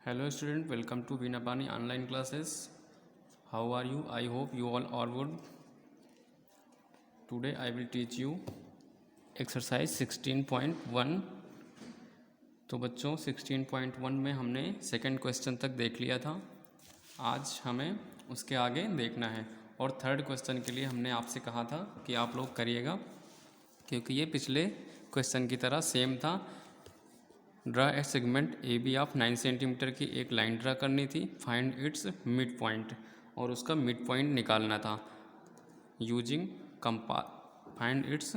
Hello student, welcome to Vinapani online classes. How are you? I hope you all are good. Today I will teach you exercise 16.1. तो बच्चों 16.1 में हमने second question तक देख लिया था। आज हमें उसके आगे देखना है और थर्ड क्वेश्चन के लिए हमने आपसे कहा था कि आप लोग करिएगा, क्योंकि ये पिछले क्वेश्चन की तरह सेम था। Draw a segment A B of 9 centimetre की एक लाइन ड्रा करनी थी। फाइंड इट्स मिड पॉइंट, और उसका मिड पॉइंट निकालना था using find its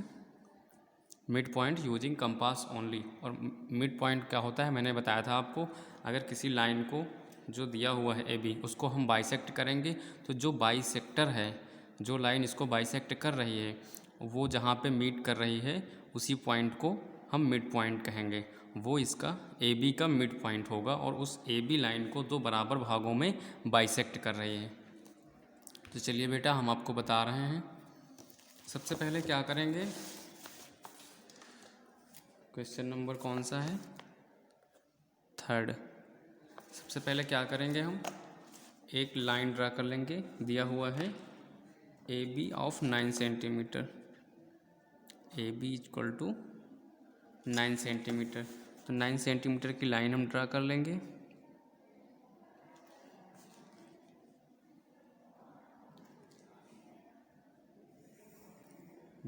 mid point using compass only. और मिड पॉइंट क्या होता है मैंने बताया था आपको। अगर किसी लाइन को जो दिया हुआ है ए बी, उसको हम बाइसेक्ट करेंगे तो जो बाइसेक्टर है, जो लाइन इसको बाइसेक्ट कर रही है, वो जहाँ पे मीट कर रही है उसी पॉइंट को हम मिड पॉइंट कहेंगे। वो इसका ए बी का मिड पॉइंट होगा और उस ए बी लाइन को दो बराबर भागों में बाइसेक्ट कर रही है। तो चलिए बेटा, हम आपको बता रहे हैं। सबसे पहले क्या करेंगे, क्वेश्चन नंबर कौन सा है, थर्ड। सबसे पहले क्या करेंगे, हम एक लाइन ड्रा कर लेंगे। दिया हुआ है A B of 9 centimetre, A B equal to 9 centimetre. तो 9 सेंटीमीटर की लाइन हम ड्रा कर लेंगे।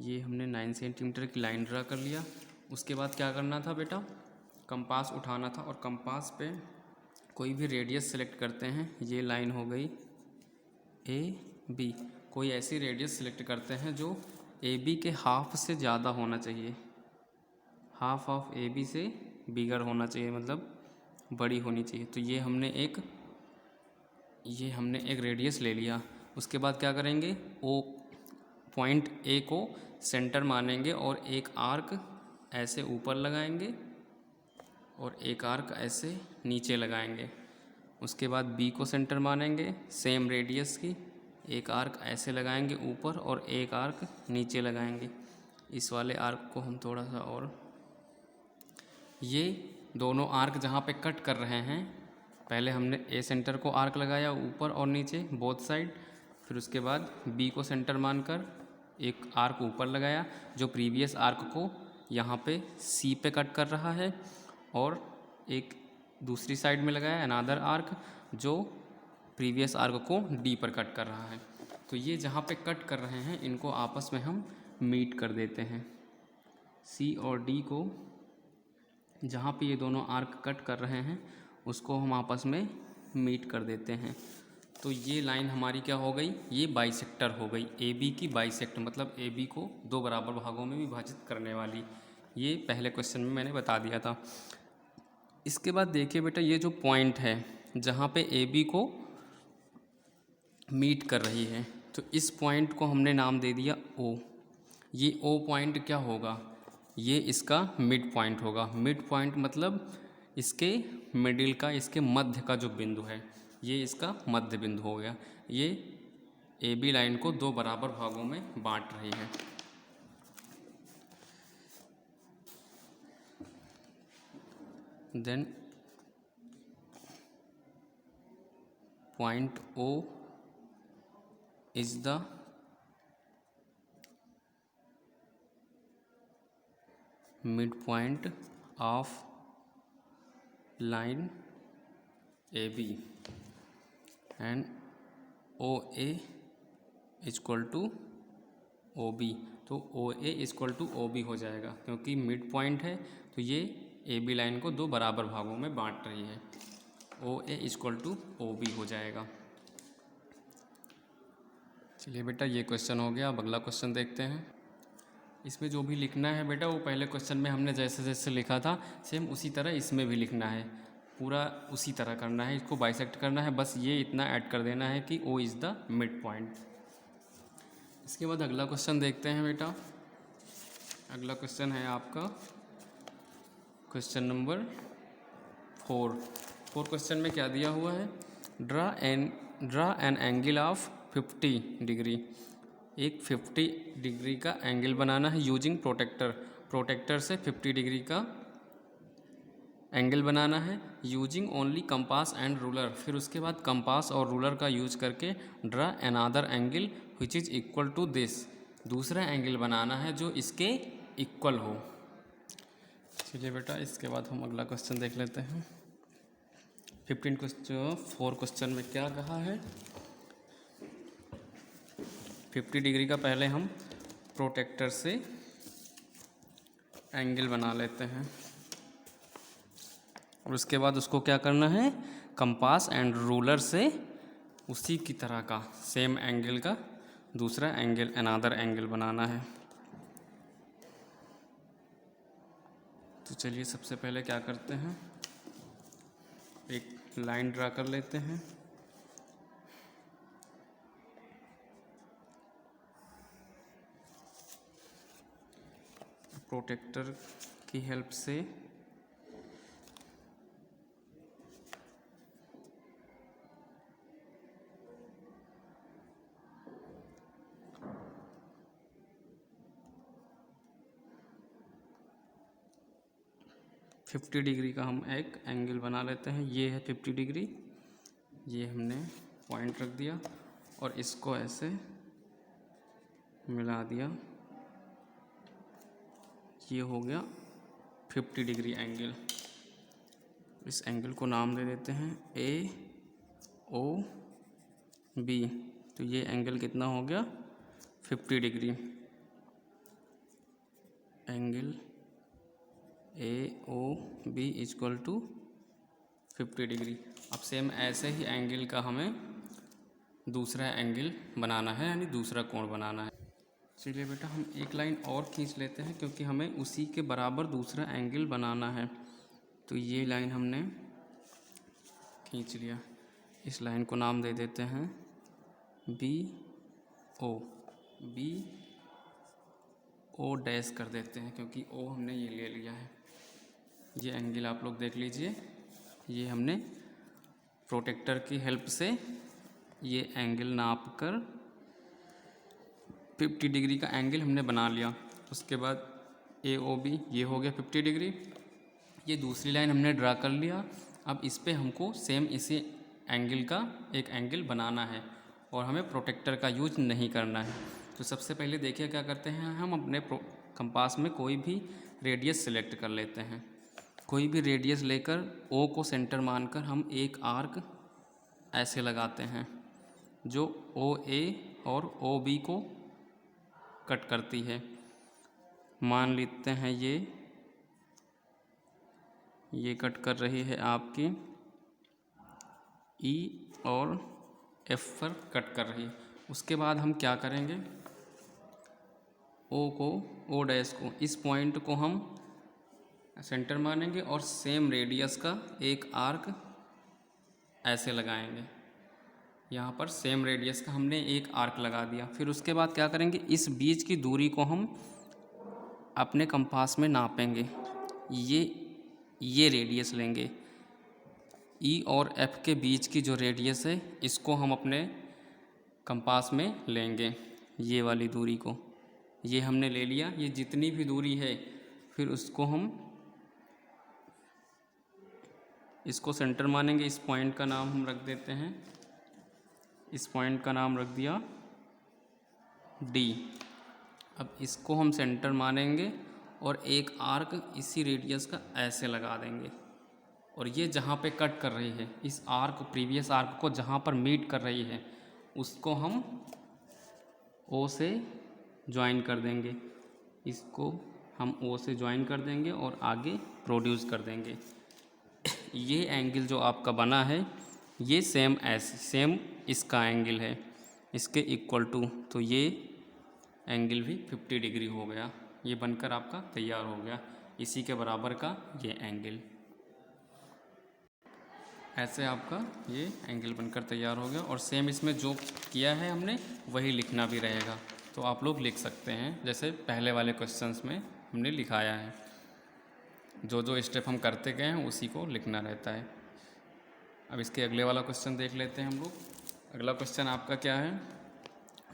ये हमने 9 सेंटीमीटर की लाइन ड्रा कर लिया। उसके बाद क्या करना था बेटा, कंपास उठाना था और कंपास पे कोई भी रेडियस सेलेक्ट करते हैं। ये लाइन हो गई ए बी। कोई ऐसी रेडियस सेलेक्ट करते हैं जो ए बी के हाफ से ज़्यादा होना चाहिए। हाफ ऑफ ए बी से बिगर होना चाहिए, मतलब बड़ी होनी चाहिए। तो ये हमने एक रेडियस ले लिया। उसके बाद क्या करेंगे, ओ पॉइंट ए को सेंटर मानेंगे और एक आर्क ऐसे ऊपर लगाएंगे और एक आर्क ऐसे नीचे लगाएंगे। उसके बाद बी को सेंटर मानेंगे, सेम रेडियस की, एक आर्क ऐसे लगाएंगे ऊपर और एक आर्क नीचे लगाएंगे। इस वाले आर्क को हम थोड़ा सा, और ये दोनों आर्क जहाँ पे कट कर रहे हैं, पहले हमने ए सेंटर को आर्क लगाया ऊपर और नीचे बोथ साइड। फिर उसके बाद बी को सेंटर मानकर एक आर्क ऊपर लगाया जो प्रीवियस आर्क को यहाँ पे सी पे कट कर रहा है, और एक दूसरी साइड में लगाया अनादर आर्क जो प्रीवियस आर्क को डी पर कट कर रहा है। तो ये जहाँ पे कट कर रहे हैं इनको आपस में हम मीट कर देते हैं। सी और डी को जहाँ पे ये दोनों आर्क कट कर रहे हैं उसको हम आपस में मीट कर देते हैं। तो ये लाइन हमारी क्या हो गई, ये बाइसेक्टर हो गई। ए बी की बाइसेक्ट मतलब ए बी को दो बराबर भागों में विभाजित करने वाली। ये पहले क्वेश्चन में मैंने बता दिया था। इसके बाद देखिए बेटा, ये जो पॉइंट है जहाँ पे ए बी को मीट कर रही है, तो इस पॉइंट को हमने नाम दे दिया ओ। ये ओ पॉइंट क्या होगा, ये इसका मिड पॉइंट होगा। मिड पॉइंट मतलब इसके मिडिल का, इसके मध्य का जो बिंदु है, ये इसका मध्य बिंदु हो गया। ये ए बी लाइन को दो बराबर भागों में बांट रही है। Then point O is the mid point of line A B and O A equal to O B. तो O A equal to O B हो जाएगा, क्योंकि मिड पॉइंट है तो ये ए बी लाइन को दो बराबर भागों में बांट रही है। ओ A equal to O B हो जाएगा। चलिए बेटा, ये क्वेश्चन हो गया। अब अगला क्वेश्चन देखते हैं। इसमें जो भी लिखना है बेटा, वो पहले क्वेश्चन में हमने जैसे जैसे लिखा था सेम उसी तरह इसमें भी लिखना है। पूरा उसी तरह करना है, इसको बाइसेक्ट करना है। बस ये इतना ऐड कर देना है कि O is the mid point. इसके बाद अगला क्वेश्चन देखते हैं बेटा। अगला क्वेश्चन है आपका क्वेश्चन नंबर 4 क्वेश्चन में क्या दिया हुआ है, draw an angle of 50 degree. एक 50 डिग्री का एंगल बनाना है यूजिंग प्रोटेक्टर। प्रोटेक्टर से 50 डिग्री का एंगल बनाना है using only compass and ruler. फिर उसके बाद कंपास और रूलर का यूज करके draw another angle which is equal to this. दूसरा एंगल बनाना है जो इसके इक्वल हो। चलिए बेटा, इसके बाद हम अगला क्वेश्चन देख लेते हैं। 4 क्वेश्चन में क्या कहा है। 50 डिग्री का पहले हम प्रोटेक्टर से एंगल बना लेते हैं और उसके बाद उसको क्या करना है, कंपास एंड रूलर से उसी की तरह का सेम एंगल का दूसरा एंगल अनदर एंगल बनाना है। तो चलिए सबसे पहले क्या करते हैं, एक लाइन ड्रा कर लेते हैं। प्रोटेक्टर की हेल्प से फिफ्टी डिग्री का हम एक एंगल बना लेते हैं। ये है 50 डिग्री, ये हमने पॉइंट रख दिया और इसको ऐसे मिला दिया। ये हो गया 50 डिग्री एंगल। इस एंगल को नाम दे देते हैं AOB। तो ये एंगल कितना हो गया, 50 degree. Angle AOB equal to 50 degree. अब सेम ऐसे ही एंगल का हमें दूसरा एंगल बनाना है, यानी दूसरा कोण बनाना है। चलिए बेटा, हम एक लाइन और खींच लेते हैं क्योंकि हमें उसी के बराबर दूसरा एंगल बनाना है। तो ये लाइन हमने खींच लिया। इस लाइन को नाम दे देते हैं BO। BO डैश कर देते हैं क्योंकि O हमने ये ले लिया है। ये एंगल आप लोग देख लीजिए, ये हमने प्रोटेक्टर की हेल्प से ये एंगल नाप कर 50 डिग्री का एंगल हमने बना लिया। उसके बाद AOB ये हो गया 50 डिग्री। ये दूसरी लाइन हमने ड्रा कर लिया। अब इस पे हमको सेम इसी एंगल का एक एंगल बनाना है और हमें प्रोटेक्टर का यूज नहीं करना है। तो सबसे पहले देखिए क्या करते हैं, हम अपने कंपास में कोई भी रेडियस सेलेक्ट कर लेते हैं। कोई भी रेडियस लेकर O को सेंटर मानकर हम एक आर्क ऐसे लगाते हैं जो OA और OB को कट करती है। मान लेते हैं ये कट कर रही है आपकी E और F पर कट कर रही है। उसके बाद हम क्या करेंगे, O डैश को, इस पॉइंट को हम सेंटर मानेंगे और सेम रेडियस का एक आर्क ऐसे लगाएंगे। यहाँ पर सेम रेडियस का हमने एक आर्क लगा दिया। फिर उसके बाद क्या करेंगे, इस बीच की दूरी को हम अपने कंपास में नापेंगे। ये रेडियस लेंगे, E और F के बीच की जो रेडियस है इसको हम अपने कंपास में लेंगे। ये वाली दूरी को ये हमने ले लिया। ये जितनी भी दूरी है फिर उसको हम इसको सेंटर मानेंगे। इस पॉइंट का नाम हम रख देते हैं, इस पॉइंट का नाम रख दिया D। अब इसको हम सेंटर मानेंगे और एक आर्क इसी रेडियस का ऐसे लगा देंगे और ये जहाँ पे कट कर रही है, इस आर्क प्रीवियस आर्क को जहाँ पर मीट कर रही है उसको हम O से ज्वाइन कर देंगे। इसको हम O से ज्वाइन कर देंगे और आगे प्रोड्यूस कर देंगे। ये एंगल जो आपका बना है ये सेम इसका एंगल है, इसके इक्वल टू। तो ये एंगल भी 50 डिग्री हो गया। ये बनकर आपका तैयार हो गया, इसी के बराबर का ये एंगल। ऐसे आपका ये एंगल बनकर तैयार हो गया और सेम इसमें जो किया है हमने वही लिखना भी रहेगा। तो आप लोग लिख सकते हैं जैसे पहले वाले क्वेश्चंस में हमने लिखाया है। जो स्टेप हम करते गए हैं उसी को लिखना रहता है। अब इसके अगले वाला क्वेश्चन देख लेते हैं हम लोग। अगला क्वेश्चन आपका क्या है,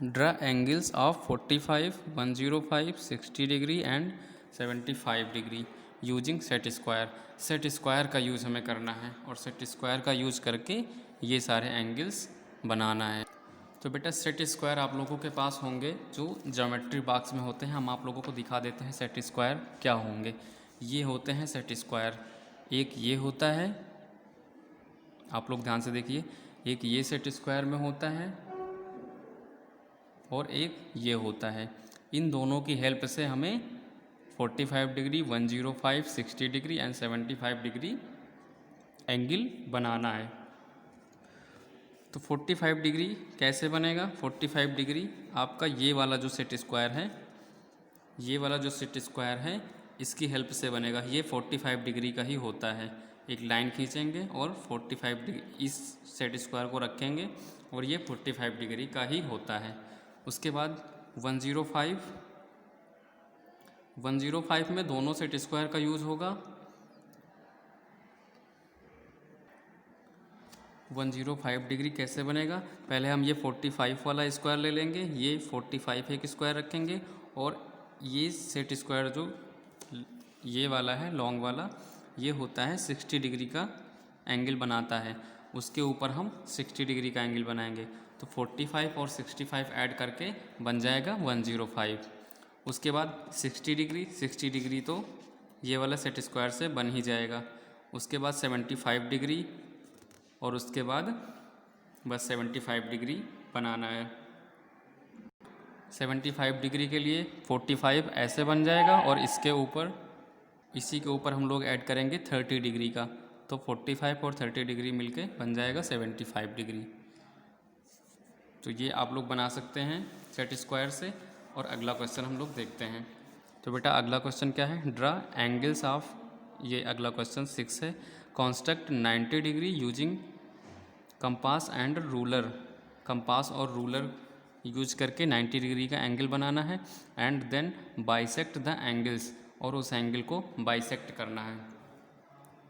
draw angles of 45, 105, 60 degree and 75 degree using set square. Set square का यूज़ हमें करना है और सेट स्क्वायर का यूज़ करके ये सारे एंगल्स बनाना है। तो बेटा सेट स्क्वायर आप लोगों के पास होंगे जो ज्योमेट्री बॉक्स में होते हैं। हम आप लोगों को दिखा देते हैं सेट स्क्वायर क्या होंगे। ये होते हैं सेट स्क्वायर। एक ये होता है, आप लोग ध्यान से देखिए, एक ये सेट स्क्वायर में होता है और एक ये होता है। इन दोनों की हेल्प से हमें 45 degree, 105, 60 degree and 75 degree angle बनाना है। तो 45 डिग्री कैसे बनेगा? 45 डिग्री आपका ये वाला जो सेट स्क्वायर है, ये वाला जो सेट स्क्वायर है इसकी हेल्प से बनेगा। ये 45 डिग्री का ही होता है। एक लाइन खींचेंगे और 45 डिग्री इस सेट स्क्वायर को रखेंगे और ये 45 डिग्री का ही होता है। उसके बाद 105 में दोनों सेट स्क्वायर का यूज़ होगा। 105 डिग्री कैसे बनेगा? पहले हम ये 45 वाला स्क्वायर ले लेंगे, ये 45 एक स्क्वायर रखेंगे और ये सेट स्क्वायर जो ये वाला है लॉन्ग वाला, ये होता है 60 डिग्री का एंगल बनाता है। उसके ऊपर हम 60 डिग्री का एंगल बनाएंगे। तो 45 और 65 ऐड करके बन जाएगा 105। उसके बाद 60 डिग्री तो ये वाला सेट स्क्वायर से बन ही जाएगा। उसके बाद 75 डिग्री और उसके बाद बस 75 डिग्री बनाना है। 75 डिग्री के लिए 45 ऐसे बन जाएगा और इसके ऊपर, इसी के ऊपर हम लोग ऐड करेंगे 30 डिग्री का। तो 45 और 30 डिग्री मिलके बन जाएगा 75 डिग्री। तो ये आप लोग बना सकते हैं सेट स्क्वायर से। और अगला क्वेश्चन हम लोग देखते हैं। तो बेटा अगला क्वेश्चन क्या है? ड्रा एंगल्स ऑफ, ये अगला क्वेश्चन 6 है। Construct 90 degree using compass and ruler. Compass और रूलर यूज करके 90 डिग्री का एंगल बनाना है and then bisect the angles, और उस एंगल को बाइसेक्ट करना है।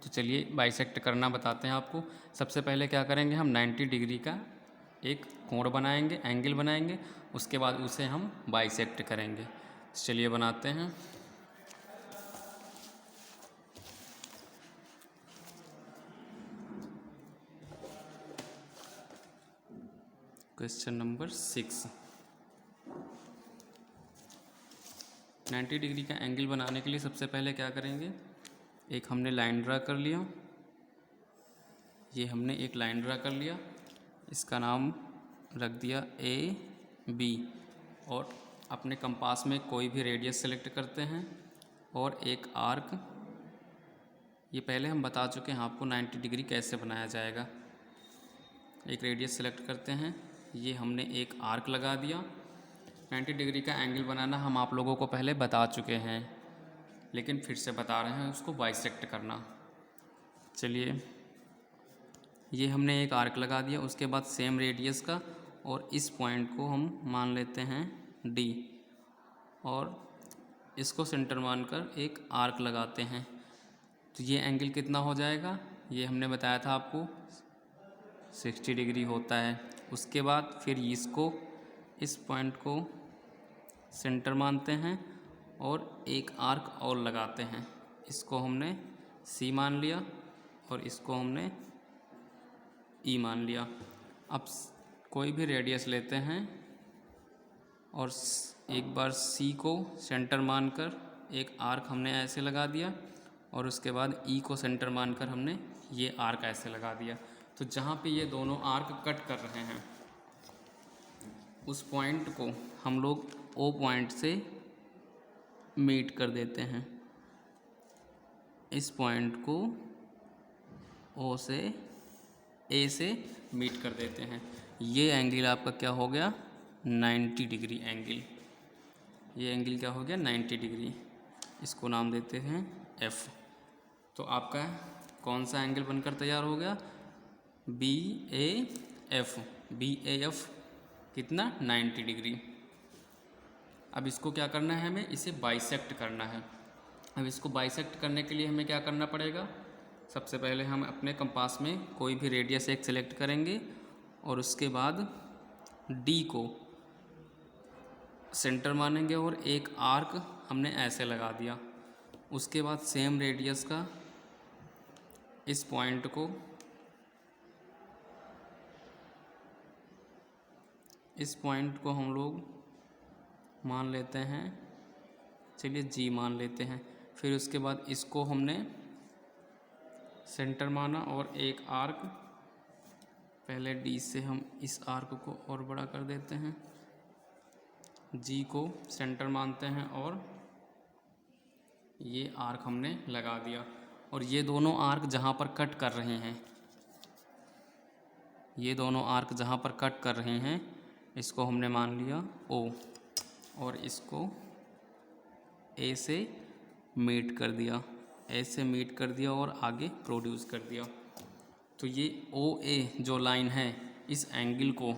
तो चलिए बाइसेक्ट करना बताते हैं आपको। सबसे पहले क्या करेंगे, हम 90 डिग्री का एक कोण बनाएंगे, एंगल बनाएंगे, उसके बाद उसे हम बाइसेक्ट करेंगे। चलिए बनाते हैं। Question number 6। 90 डिग्री का एंगल बनाने के लिए सबसे पहले क्या करेंगे, एक हमने लाइन ड्रा कर लिया। ये हमने एक लाइन ड्रा कर लिया, इसका नाम रख दिया AB, और अपने कंपास में कोई भी रेडियस सेलेक्ट करते हैं और एक आर्क, ये पहले हम बता चुके हैं आपको 90 डिग्री कैसे बनाया जाएगा। एक रेडियस सेलेक्ट करते हैं, ये हमने एक आर्क लगा दिया। 90 डिग्री का एंगल बनाना हम आप लोगों को पहले बता चुके हैं, लेकिन फिर से बता रहे हैं उसको बाइसेक्ट करना। चलिए, ये हमने एक आर्क लगा दिया, उसके बाद सेम रेडियस का, और इस पॉइंट को हम मान लेते हैं D, और इसको सेंटर मानकर एक आर्क लगाते हैं। तो ये एंगल कितना हो जाएगा, ये हमने बताया था आपको 60 डिग्री होता है। उसके बाद फिर इसको, इस पॉइंट को सेंटर मानते हैं और एक आर्क और लगाते हैं। इसको हमने C मान लिया और इसको हमने E मान लिया। अब कोई भी रेडियस लेते हैं और एक बार C को सेंटर मानकर एक आर्क हमने ऐसे लगा दिया, और उसके बाद E को सेंटर मानकर हमने ये आर्क ऐसे लगा दिया। तो जहाँ पे ये दोनों आर्क कट कर रहे हैं, उस पॉइंट को हम लोग O पॉइंट से मीट कर देते हैं। इस पॉइंट को O से, A से मीट कर देते हैं। ये एंगल आपका क्या हो गया, 90 डिग्री एंगल। ये एंगल क्या हो गया, 90 डिग्री। इसको नाम देते हैं F। तो आपका कौन सा एंगल बनकर तैयार हो गया, BAF। BAF कितना, 90 डिग्री। अब इसको क्या करना है, हमें इसे बाइसेक्ट करना है। अब इसको बाइसेक्ट करने के लिए हमें क्या करना पड़ेगा, सबसे पहले हम अपने कंपास में कोई भी रेडियस एक सेलेक्ट करेंगे और उसके बाद D को सेंटर मानेंगे और एक आर्क हमने ऐसे लगा दिया। उसके बाद सेम रेडियस का इस पॉइंट को हम लोग मान लेते हैं, चलिए जी मान लेते हैं। फिर उसके बाद इसको हमने सेंटर माना और एक आर्क, पहले डी से हम इस आर्क को और बड़ा कर देते हैं, जी को सेंटर मानते हैं और ये आर्क हमने लगा दिया। और ये दोनों आर्क जहाँ पर कट कर रहे हैं, ये दोनों आर्क जहाँ पर कट कर रहे हैं, इसको हमने मान लिया ओ, और इसको ए से मीट कर दिया, ए से मीट कर दिया और आगे प्रोड्यूस कर दिया। तो ये ओ ए जो लाइन है, इस एंगल को,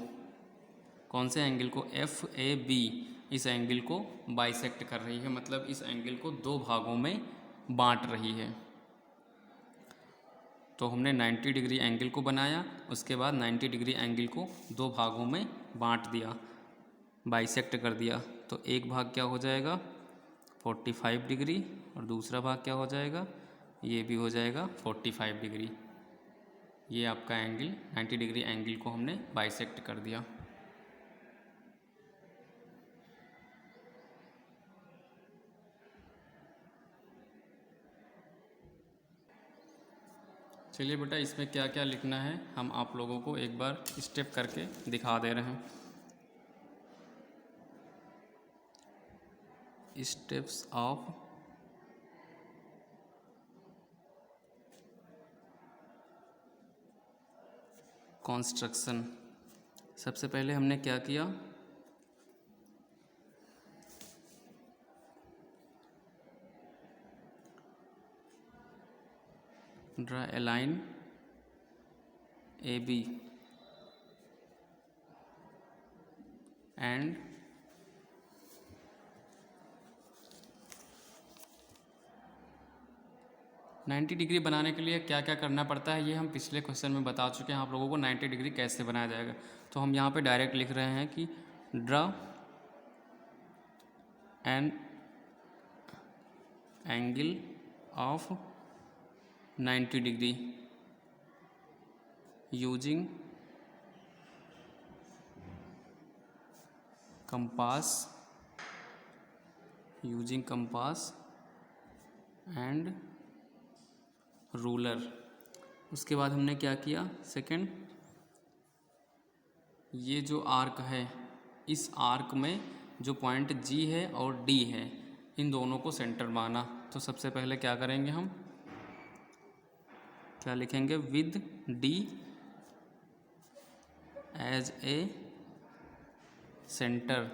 कौन से एंगल को, एफ ए बी, इस एंगल को बाइसेक्ट कर रही है, मतलब इस एंगल को दो भागों में बांट रही है। तो हमने 90 डिग्री एंगल को बनाया, उसके बाद 90 डिग्री एंगल को दो भागों में बांट दिया, बाइसेक्ट कर दिया। तो एक भाग क्या हो जाएगा 45 डिग्री और दूसरा भाग क्या हो जाएगा, ये भी हो जाएगा 45 डिग्री। ये आपका एंगल 90 डिग्री एंगल को हमने बाइसेक्ट कर दिया। चलिए बेटा, इसमें क्या क्या लिखना है हम आप लोगों को एक बार स्टेप करके दिखा दे रहे हैं। Steps of construction. सबसे पहले हमने क्या किया, draw a line A B and ninety degree बनाने के लिए क्या क्या करना पड़ता है, ये हम पिछले क्वेश्चन में बता चुके हैं आप लोगों को 90 डिग्री कैसे बनाया जाएगा। तो हम यहाँ पे डायरेक्ट लिख रहे हैं कि draw an angle of 90 degree using compass and ruler. उसके बाद हमने क्या किया, सेकंड, ये जो आर्क है, इस आर्क में जो पॉइंट जी है और डी है, इन दोनों को सेंटर माना। तो सबसे पहले क्या करेंगे, हम क्या लिखेंगे, with D as a centre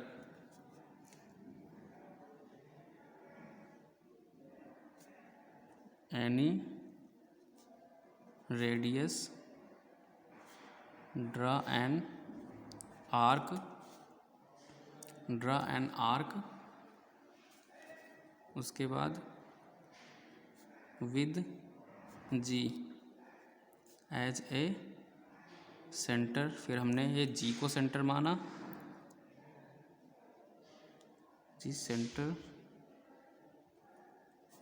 any radius draw an arc उसके बाद with G as a centre. फिर हमने ये जी को सेंटर माना, G centre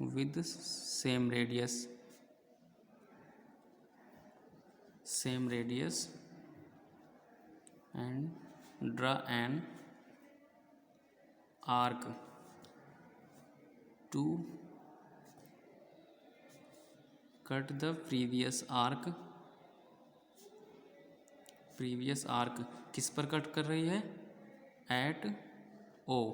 with same radius and draw an arc to cut the previous arc किस पर cut कर रही है, एट ओ।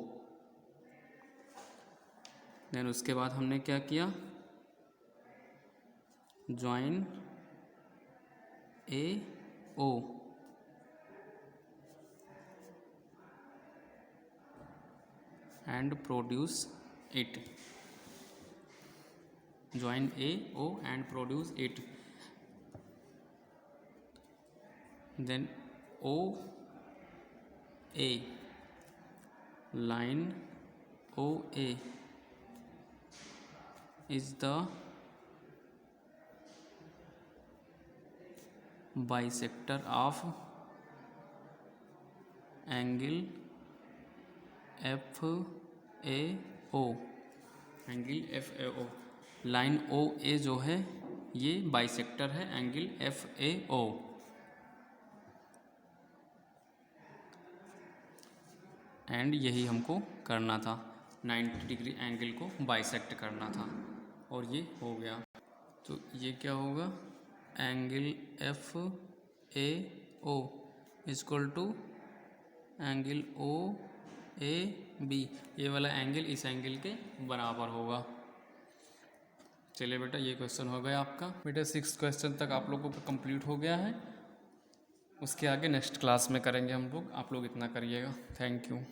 देन उसके बाद हमने क्या किया, join A O and produce it, join A O and produce it. Then O A, line O A is the bisector of angle FAO, angle FAO। Line O A जो है ये bisector है angle F A O. And यही हमको करना था, 90 degree angle को bisect करना था और ये हो गया। तो ये क्या होगा, angle F A O equal to angle O A B, ये वाला एंगल इस एंगल के बराबर होगा। चलिए बेटा ये क्वेश्चन हो गया आपका। बेटा 6 क्वेश्चन तक आप लोगों को कंप्लीट हो गया है, उसके आगे नेक्स्ट क्लास में करेंगे हम लोग, आप लोग इतना करिएगा। Thank you.